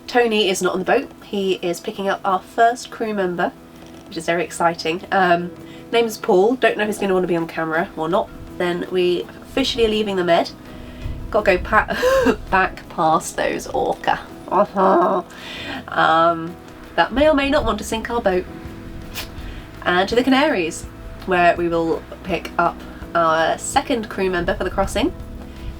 Tony is not on the boat. He is picking up our first crew member, which is very exciting. Name is Paul. Don't know if he's going to want to be on camera or not. Then we officially are leaving the Med. Got to go back past those orca. That may or may not want to sink our boat. And to the Canaries, where we will pick up our second crew member for the crossing.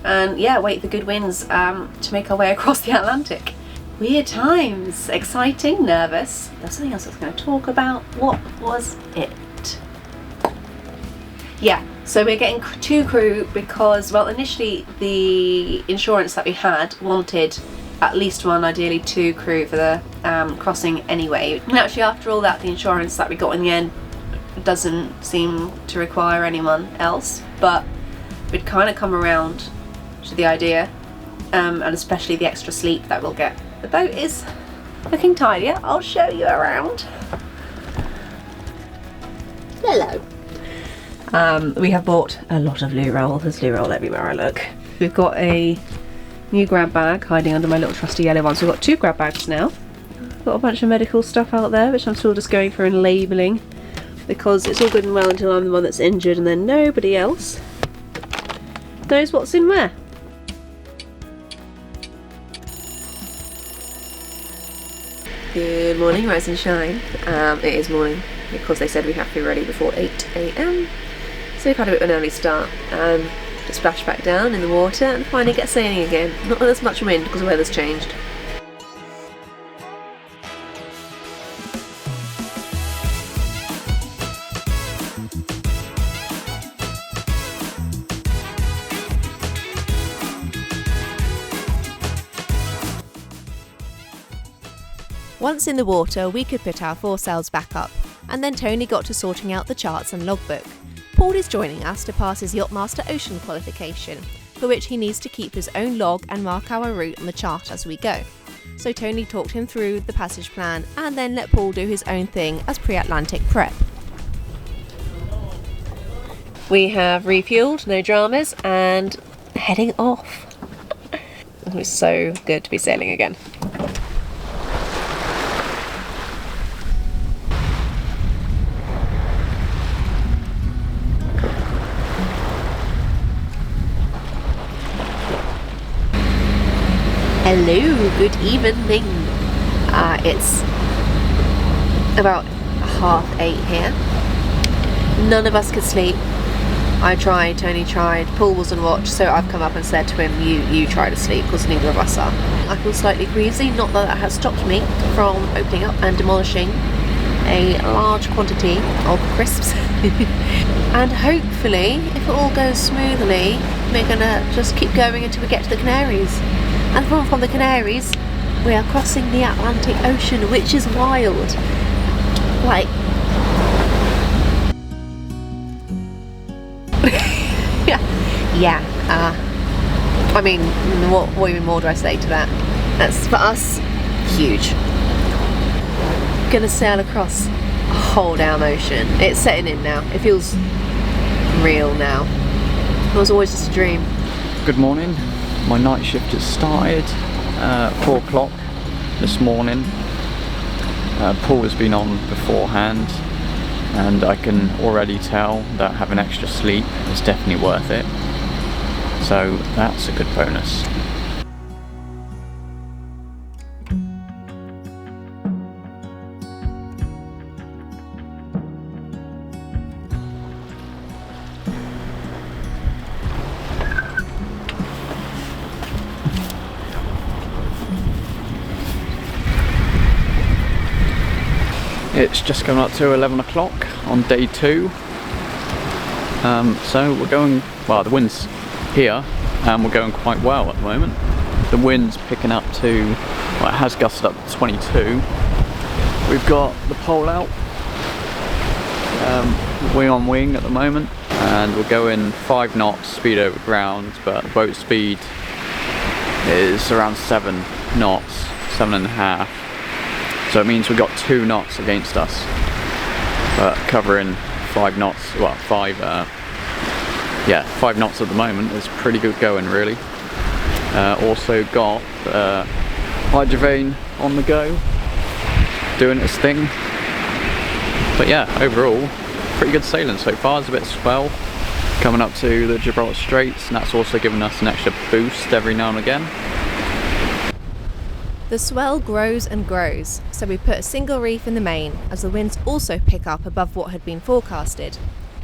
And yeah, wait for good winds to make our way across the Atlantic. Weird times, exciting, nervous. There's something else I was going to talk about. What was it? Yeah, so we're getting 2 crew because, well, initially the insurance that we had wanted at least 1, ideally 2 crew for the crossing anyway. And actually, after all that, the insurance that we got in the end doesn't seem to require anyone else, but we'd kind of come around to the idea, and especially the extra sleep that we'll get. The boat is looking tidier. I'll show you around. Hello. We have bought a lot of loo roll. There's loo roll everywhere I look. We've got a new grab bag hiding under my little trusty yellow one. So we've got 2 grab bags now. Got a bunch of medical stuff out there, which I'm still just going through and labelling, because it's all good and well until I'm the one that's injured and then nobody else knows what's in where. Good morning, rise and shine. It is morning because they said we have to be ready before 8 AM. So we've had a bit of an early start. To splash back down in the water and finally get sailing again. Not with as much wind because the weather's changed. Once in the water, we could put our foresails back up, and then Tony got to sorting out the charts and logbook. Paul is joining us to pass his Yachtmaster Ocean qualification, for which he needs to keep his own log and mark our route on the chart as we go. So Tony talked him through the passage plan and then let Paul do his own thing as pre-Atlantic prep. We have refueled, no dramas, and heading off. It was so good to be sailing again. Hello, good evening. It's about 8:30 here. None of us could sleep. I tried, Tony tried, Paul was on watch, so I've come up and said to him, you try to sleep, because neither of us are. I feel slightly queasy, not that that has stopped me from opening up and demolishing a large quantity of crisps. And hopefully, if it all goes smoothly, we're gonna just keep going until we get to the Canaries. And from the Canaries, we are crossing the Atlantic Ocean, which is wild. Like, I mean, what even more do I say to that? That's, for us, huge. Gonna sail across a whole damn ocean. It's setting in now. It feels real now. It was always just a dream. Good morning. My night shift has started 4 o'clock this morning. Paul has been on beforehand, and I can already tell that having extra sleep is definitely worth it. So that's a good bonus. It's just coming up to 11 o'clock on day 2. So we're going, well, the wind's here and we're going quite well at the moment. The wind's picking up to, well, it has gusted up to 22. We've got the pole out, wing on wing at the moment, and we're going 5 knots speed over ground, but the boat speed is around 7 knots, 7.5. So it means we've got 2 knots against us, but covering 5 knots, well, 5 knots at the moment is pretty good going, really. Also got hydrovane on the go, doing its thing. But yeah, overall, pretty good sailing so far. There's a bit of swell coming up to the Gibraltar Straits, and that's also given us an extra boost every now and again. The swell grows and grows, so we put a single reef in the main as the winds also pick up above what had been forecasted.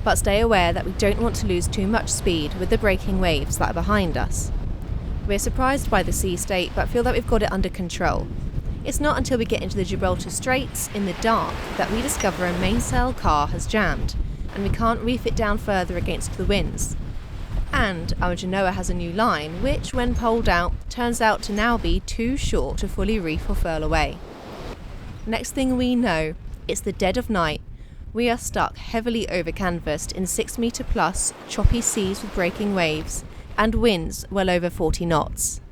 But stay aware that we don't want to lose too much speed with the breaking waves that are behind us. We're surprised by the sea state but feel that we've got it under control. It's not until we get into the Gibraltar Straits in the dark that we discover a mainsail car has jammed and we can't reef it down further against the winds. And our Genoa has a new line which, when poled out, turns out to now be too short to fully reef or furl away. Next thing we know, it's the dead of night. We are stuck heavily over-canvassed in 6-metre plus choppy seas with breaking waves and winds well over 40 knots.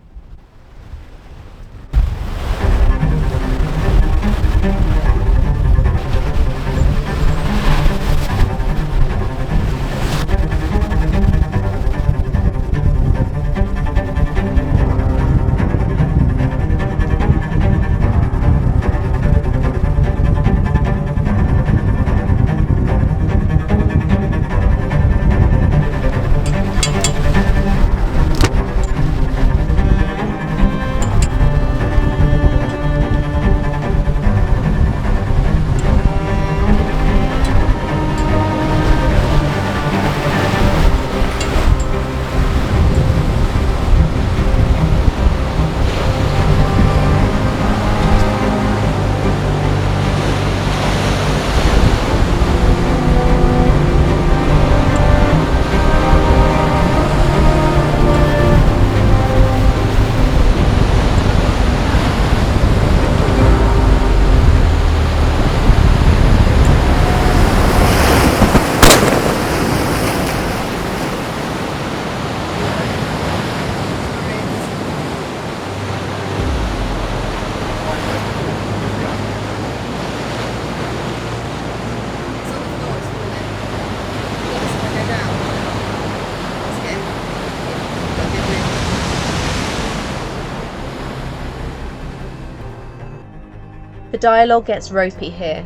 The dialogue gets ropey here.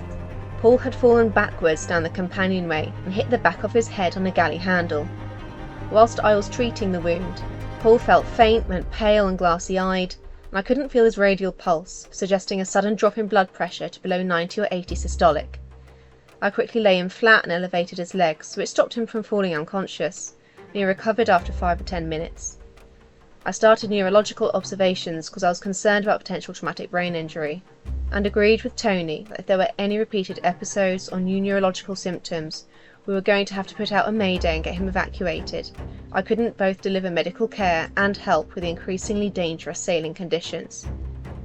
Paul had fallen backwards down the companionway and hit the back of his head on a galley handle. Whilst I was treating the wound, Paul felt faint, went pale and glassy-eyed, and I couldn't feel his radial pulse, suggesting a sudden drop in blood pressure to below 90 or 80 systolic. I quickly lay him flat and elevated his legs, which stopped him from falling unconscious, and he recovered after 5 or 10 minutes. I started neurological observations because I was concerned about potential traumatic brain injury, and agreed with Tony that if there were any repeated episodes or new neurological symptoms, we were going to have to put out a mayday and get him evacuated. I couldn't both deliver medical care and help with the increasingly dangerous sailing conditions,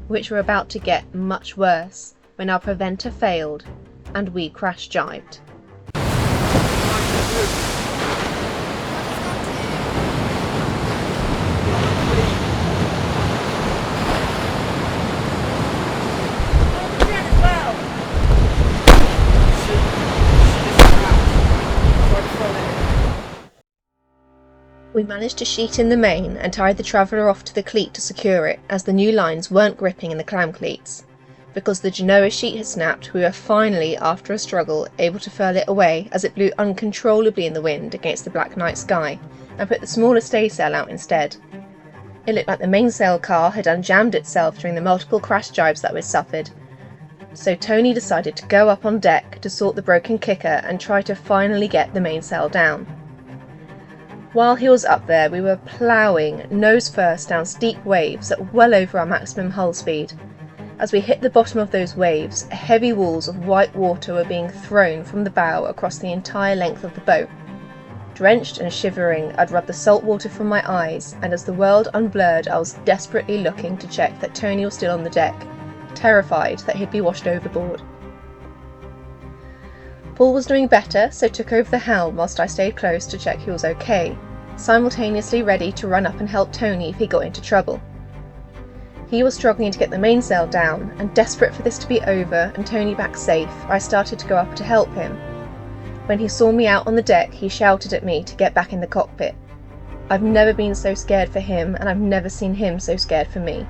which were about to get much worse when our preventer failed and we crash-jibed. We managed to sheet in the main and tied the Traveller off to the cleat to secure it, as the new lines weren't gripping in the clam cleats. Because the Genoa sheet had snapped, we were finally, after a struggle, able to furl it away as it blew uncontrollably in the wind against the black night sky, and put the smaller staysail out instead. It looked like the mainsail car had unjammed itself during the multiple crash jibes that we'd suffered, so Tony decided to go up on deck to sort the broken kicker and try to finally get the mainsail down. While he was up there, we were ploughing nose first down steep waves at well over our maximum hull speed. As we hit the bottom of those waves, heavy walls of white water were being thrown from the bow across the entire length of the boat. Drenched and shivering, I'd rubbed the salt water from my eyes, and as the world unblurred, I was desperately looking to check that Tony was still on the deck, terrified that he'd be washed overboard. Paul was doing better, so took over the helm whilst I stayed close to check he was okay, simultaneously ready to run up and help Tony if he got into trouble. He was struggling to get the mainsail down, and desperate for this to be over and Tony back safe, I started to go up to help him. When he saw me out on the deck, he shouted at me to get back in the cockpit. I've never been so scared for him, and I've never seen him so scared for me.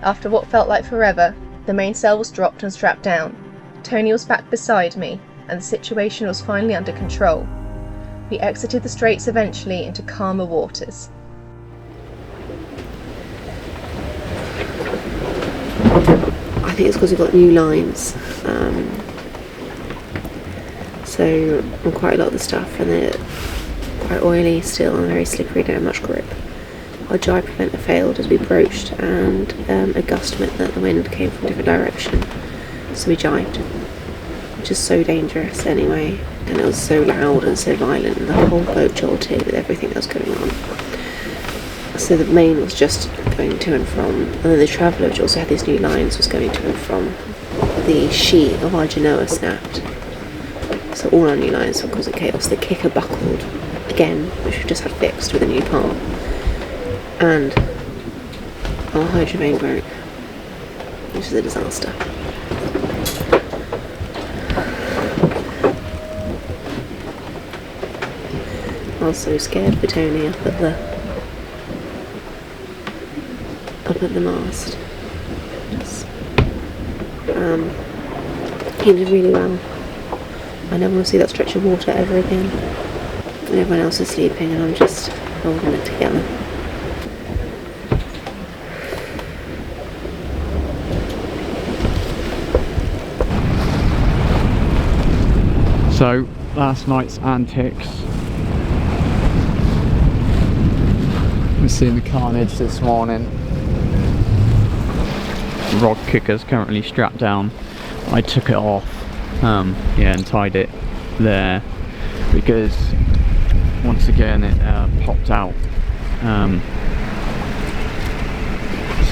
After what felt like forever, the mainsail was dropped and strapped down. Tony was back beside me, and the situation was finally under control. We exited the Straits eventually into calmer waters. I think it's because we've got new lines. So on quite a lot of the stuff, and they're quite oily still and very slippery, don't have much grip. Our jibe preventer failed as we broached, and a gust meant that the wind came from a different direction, so we jibed, which is so dangerous anyway, and it was so loud and so violent, and the whole boat jolted with everything that was going on. So the main was just going to and from, and then the Traveller, which also had these new lines, was going to and from. The sheet of our genoa snapped, so all our new lines were causing chaos. The kicker buckled again, which we just had fixed with a new part, and our hydrovane broke, which is a disaster. I was so scared for Tony up at the mast. He did really well. I never want to see that stretch of water ever again. And everyone else is sleeping and I'm just holding it together. So, last night's antics. We're seeing the carnage this morning. Rod kicker's currently strapped down. I took it off, and tied it there because once again it popped out.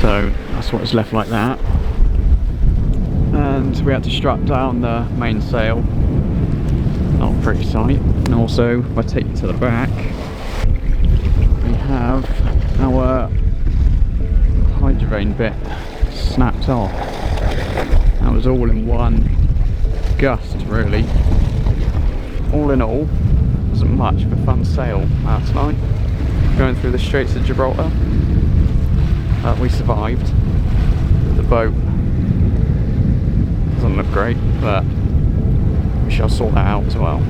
So that's what's left like that. And we had to strap down the mainsail. Not a pretty sight. And also, if I take you to the back, we have our hydrovane bit snapped off. That was all in one gust, really. All in all, wasn't much of a fun sail last night, going through the Straits of Gibraltar. We survived. The boat doesn't look great, but we shall sort that out as well.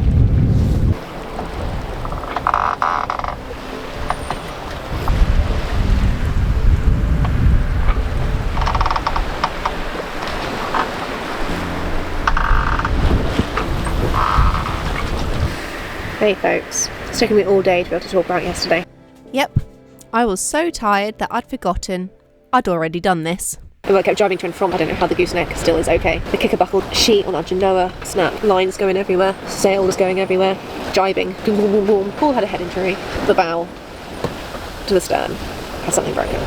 Hey folks, it's taken me all day to be able to talk about yesterday. Yep, I was so tired that I'd forgotten I'd already done this. I kept driving to and from. I don't know how the gooseneck still is okay. The kicker buckled, sheet on our genoa snapped, lines going everywhere, sail was going everywhere, jibing, boom boom boom boom. Paul had a head injury, the bow to the stern had something broken.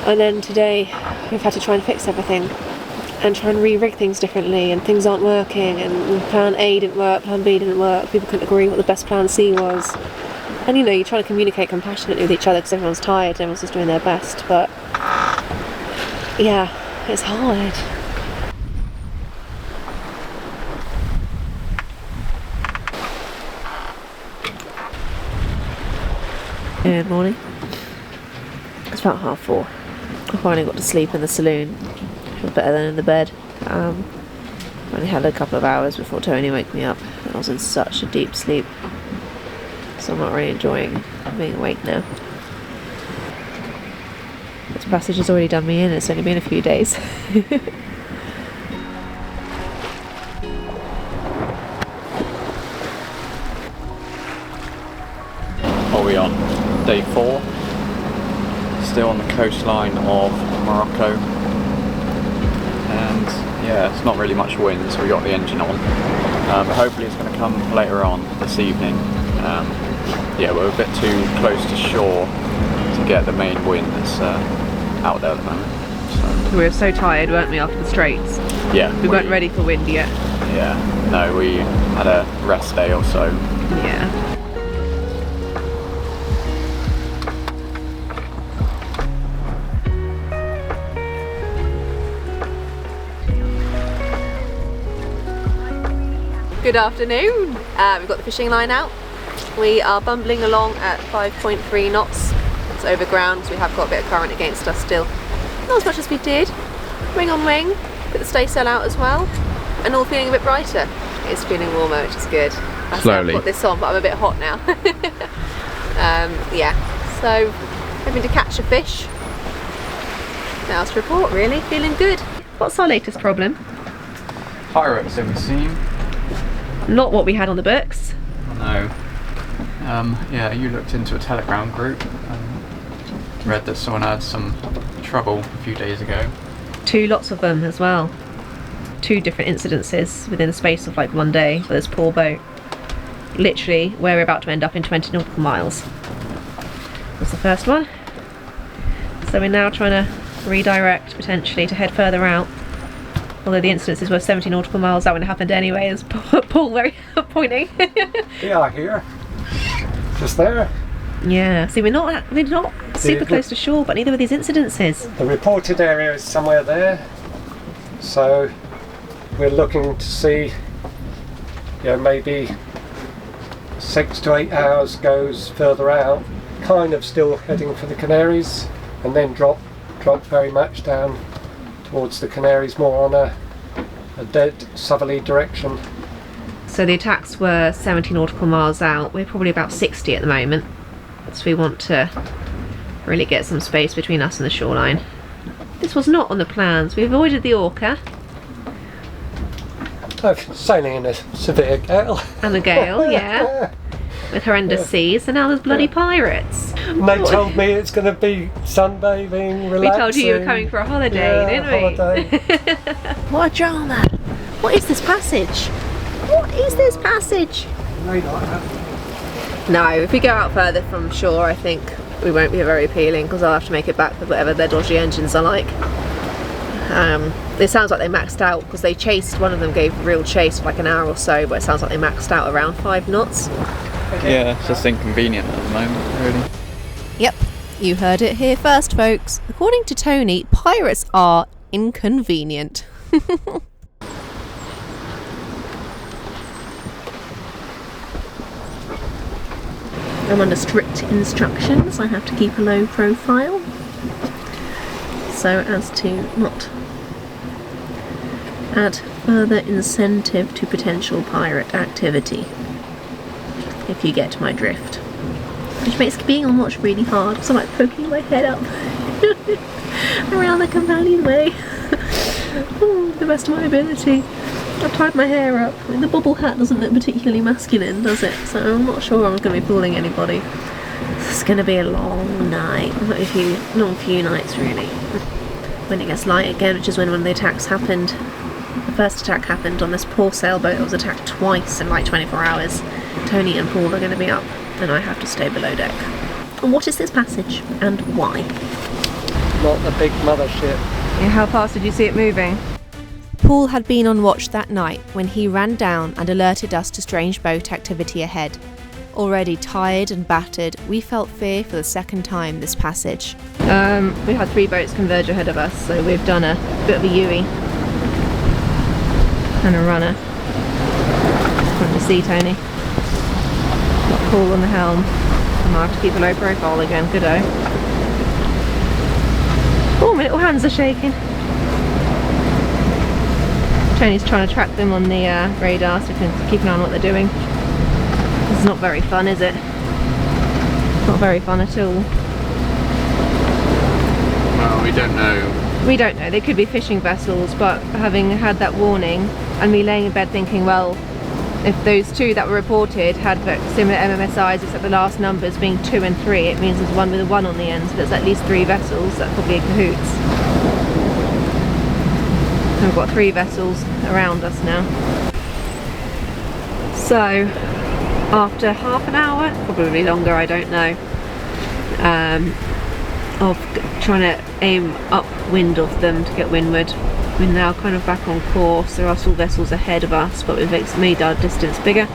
And then today we've had to try and fix everything and try and re-rig things differently, and things aren't working, and plan A didn't work, plan B didn't work, people couldn't agree what the best plan C was. And you know, you're trying to communicate compassionately with each other because everyone's tired, everyone's just doing their best, but yeah, it's hard. Good morning. It's about 4:30. I finally got to sleep in the saloon. It was better than in the bed. I only had a couple of hours before Tony woke me up. I was in such a deep sleep, so I'm not really enjoying being awake now. This passage has already done me in. It's only been a few days. Are we on day 4? Still on the coastline of Morocco. And yeah, it's not really much wind, so we got the engine on. But hopefully it's going to come later on this evening. Yeah, we're a bit too close to shore to get the main wind that's out there at the moment. So. We were so tired, weren't we, after the Straits? Yeah. We weren't ready for wind yet. Yeah, no, we had a rest day or so. Yeah. Good afternoon. We've got the fishing line out. We are bumbling along at 5.3 knots. It's over ground, so we have got a bit of current against us still. not as much as we did. Wing on wing, put the staysail out as well, and all feeling a bit brighter. It's feeling warmer, which is good. I Slowly. put this on, but I'm a bit hot now. Yeah, so hoping to catch a fish. Now to report, really, feeling good. What's our latest problem? Pirates ever seen? Not what we had on the books. No. Yeah, you looked into a Telegram group and read that someone had some trouble a few days ago. 2 lots of them as well. 2 different incidences within the space of like 1 day for this poor boat. Literally where we're about to end up in 20 nautical miles. That's the first one. So we're now trying to redirect potentially to head further out. Although the incidences were 70 nautical miles, that wouldn't have happened anyway, as Paul very pointing. We are here. Just there. Yeah, see we're not super close to shore, but neither were these incidences. The reported area is somewhere there. So we're looking to see, you know, maybe 6 to 8 hours goes further out, kind of still heading for the Canaries, and then drop very much down towards the Canaries, more on a dead southerly direction. So the attacks were 70 nautical miles out. We're probably about 60 at the moment. So we want to really get some space between us and the shoreline. This was not on the plans. We avoided the orca. Sailing in a severe gale. And the gale, yeah. With horrendous seas, and now there's bloody pirates. And they told me it's going to be sunbathing, relaxing. We told you were coming for a holiday, didn't we? Holiday. What a drama. What is this passage? What is this passage? No, if we go out further from shore, I think we won't be very appealing, because I'll have to make it back with whatever their dodgy engines are like. It sounds like they maxed out, because they chased, one of them gave real chase for like an hour or so, but it sounds like they maxed out around 5 knots. Yeah, it's just inconvenient at the moment, really. Yep, you heard it here first, folks. According to Tony, pirates are inconvenient. I'm under strict instructions. I have to keep a low profile so as to not add further incentive to potential pirate activity, if you get my drift. Which makes being on watch really hard, because I'm like poking my head up around the companionway. The best of my ability. I've tied my hair up. I mean, the bobble hat doesn't look particularly masculine, does it? So I'm not sure I'm going to be fooling anybody. It's going to be a long night. Not a few nights, really. When it gets light again, which is when one of the attacks happened. The first attack happened on this poor sailboat that was attacked twice in like 24 hours. Tony and Paul are going to be up, and I have to stay below deck. And what is this passage, and why? Not the big mothership. Yeah, how fast did you see it moving? Paul had been on watch that night when he ran down and alerted us to strange boat activity ahead. Already tired and battered, we felt fear for the second time this passage. We had 3 boats converge ahead of us, so we've done a bit of a Yui and a runner. From the sea, Tony. Got Paul on the helm. And I have to keep a low profile again, good-o. Oh, my little hands are shaking. Tony's trying to track them on the radar so we can keep an eye on what they're doing. It's not very fun, is it? Not very fun at all. Well, we don't know. We don't know, they could be fishing vessels, but having had that warning and me laying in bed thinking, well, if those 2 that were reported had similar MMSIs except the last numbers being 2 and 3, it means there's one with a 1 on the end, so there's at least 3 vessels that are probably in cahoots. We've got 3 vessels around us now. So, after half an hour, probably longer, I don't know, of trying to aim upwind of them to get windward, we're now kind of back on course. There are still vessels ahead of us, but we've made our distance bigger.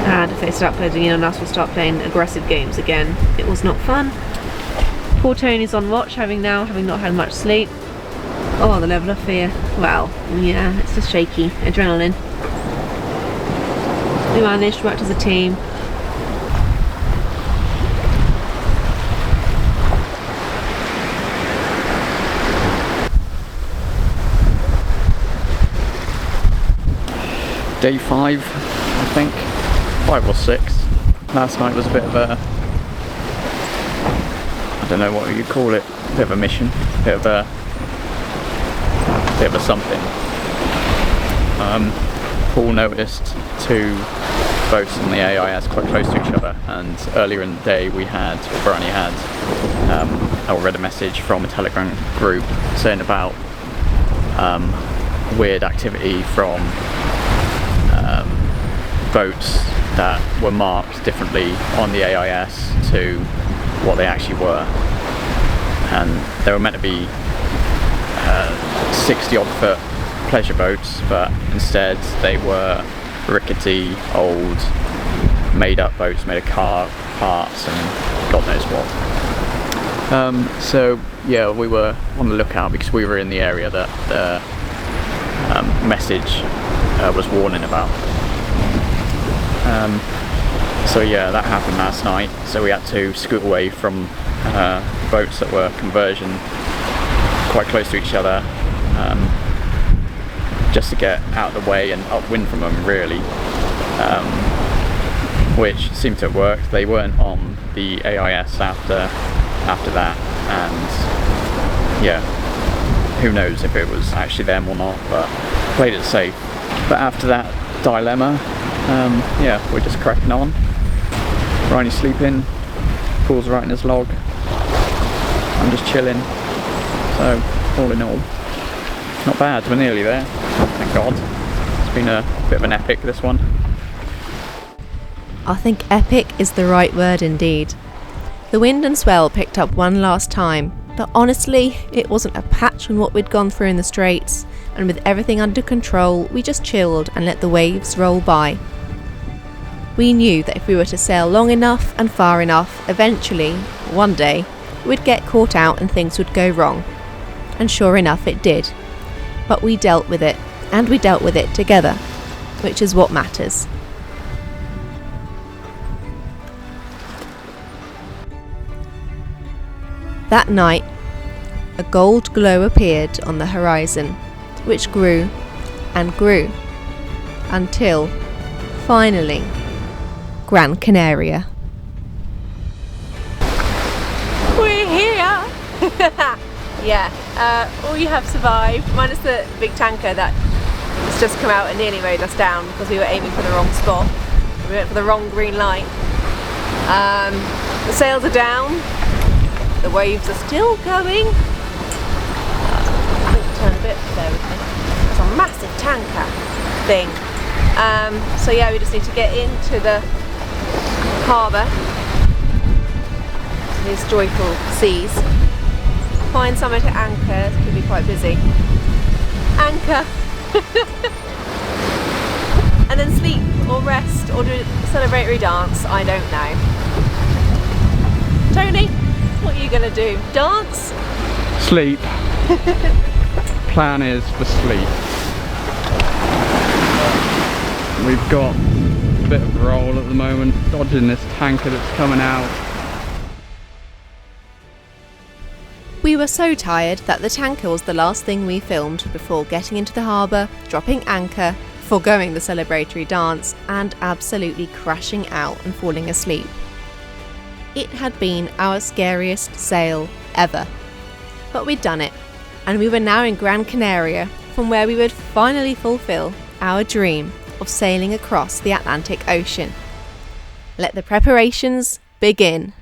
And if they start closing in on us, we'll start playing aggressive games again. It was not fun. Poor Tony's on watch, having not had much sleep. Oh, the level of fear. Well, yeah, it's just shaky. Adrenaline. We managed, worked as a team. day 5, I think, 5 or 6. Last night was a bit of a, I don't know what you call it, a bit of a mission, a bit of a something. Paul noticed 2 boats on the AIS quite close to each other, and earlier in the day Bernie had I read a message from a Telegram group saying about weird activity from boats that were marked differently on the AIS to what they actually were, and they were meant to be 60 odd foot pleasure boats, but instead they were rickety old made up boats made of car parts and God knows what. So yeah, we were on the lookout because we were in the area that the message was warning about. So yeah, that happened last night, so we had to scoot away from boats that were converging quite close to each other, just to get out of the way and upwind from them, really, which seemed to have worked. They weren't on the AIS after that, and yeah, who knows if it was actually them or not, but played it safe. But after that dilemma, yeah, we're just cracking on. Ryan's sleeping, Paul's writing his log, I'm just chilling, so all in all, not bad. We're nearly there, thank God. It's been a bit of an epic, this one. I think epic is the right word indeed. The wind and swell picked up one last time, but honestly, it wasn't a patch on what we'd gone through in the Straits, and with everything under control, we just chilled and let the waves roll by. We knew that if we were to sail long enough and far enough, eventually, one day, we'd get caught out and things would go wrong. And sure enough, it did. But we dealt with it, and we dealt with it together, which is what matters. That night, a gold glow appeared on the horizon, which grew and grew, until, finally, Gran Canaria. We're here! Yeah, all you have survived, minus the big tanker that has just come out and nearly mowed us down because we were aiming for the wrong spot. We went for the wrong green light. The sails are down, the waves are still going. I think turn a bit, bear with me. It's a massive tanker thing. So yeah, we just need to get into the harbour, these joyful seas, find somewhere to anchor. It could be quite busy. Anchor and then sleep or rest or do a celebratory dance. I don't know. Tony, what are you gonna do? Dance? Sleep. Plan is for sleep. We've got a bit of roll at the moment, dodging this tanker that's coming out. We were so tired that the tanker was the last thing we filmed before getting into the harbour, dropping anchor, foregoing the celebratory dance, and absolutely crashing out and falling asleep. It had been our scariest sail ever. But we'd done it, and we were now in Gran Canaria, from where we would finally fulfil our dream of sailing across the Atlantic Ocean. Let the preparations begin.